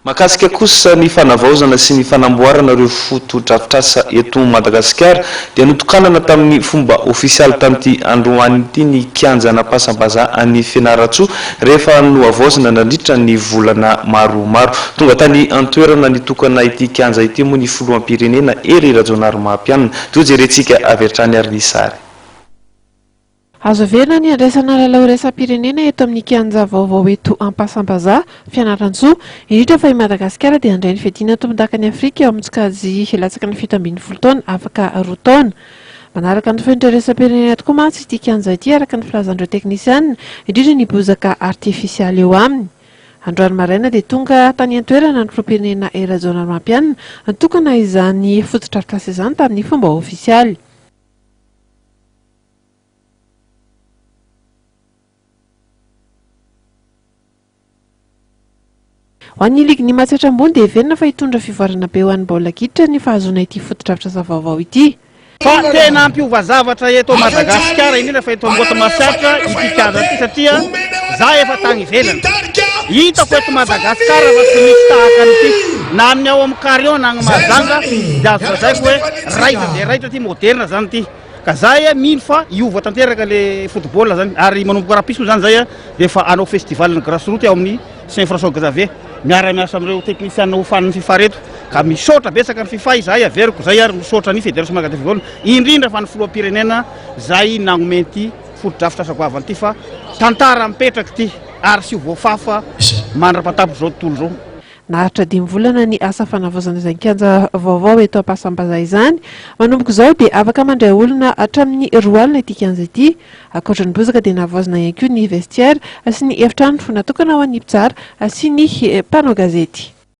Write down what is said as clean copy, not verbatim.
Makasika kosa ny fanavaozana sy ny fanamboarana ireo foto-drafitrasa eto Madagasikara dia notokanana tamin'ny fomba ofisialy tamin'ity androany ity ny kianja nampasambaza any Fianaratsoa rehefa noavaozana nandritra ny volana maromaro. Tonga tany antoerana nitokana ity kianja ity moa ny filoham-pirenena Hery Rajaonarimampianina. Toa jerentsika avy hatrany ary ny sary. Azo verina ny andraisana lalao iraisam-pirenena eto amin'ny kianja vaovao eto Ampasambaza, Fianaratsoa, indrindra fa i Madagasikara dia handray ny fiadiana tombon-dakany Afrika eo amin'ny tsikazy latsaka ny 17 taona afaka 2 taona. Manaraka ny fenitra iraisam-pirenena tokoa mantsy ity kianja ity araka ny filazan'ireo teknisianina, indrindra ny bozaka artifisialy eo aminy. Androany maraina dia tonga tany antoerana ny filoham-pirenena Hery Rajaonarimampianina nitokana izany foto-drafitrasa izany tamin'ny fomba ofisialy. Ho an'ny ligy ny Matsatra ambony dia verina fa hitondra fivoarana be ho an'ny baolina kitra ny fahazoana ity foto-drafitrasa vaovao ity. Fa tena ampiova zavatra eto Madagasikara indrindra fa eto Ambohimasatrika ity kianja ity satria za efa tany ivelany. Hitako eto Madagasikara fa tsy misy tahaka an'ity na amin'ny ao amin'ny Carillon na agny Mahajanga dia azo lazaiko hoe raitra dia raitra ity moderna zany ity. Ka zay mino fa iova tanteraka le football zany ary manomboka rapiso zany zay dia efa anao festival ny grassroots ao amin'ny Saint-François Xavier miara-miasa amin'ireo teknisianina hofanin'ny FIFA reto ka misaotra betsaka ny FIFA izay averiko zay ary misaotra ny fédération malagasy de football indrindra fa ny filoham-pirenena zay nanome ity foto-drafitrasa goavana ity fa tantara mipetraka ity ary sy voafafa mandra-patapitra zao tontolo zao. Nahatra 5 volana ny asa fanavaozana izany kianja vaovao eto Ampasambaza izany. Manomboka izao dia afaka mandray olona hatramin'ny 2 alina ity kianja ity. Ankoatra ny bozaka dia nahavaozana ihany koa ny vestiaire sy ny efitrano natokana ho an'ny mpitsara sy ny mpanao gazety.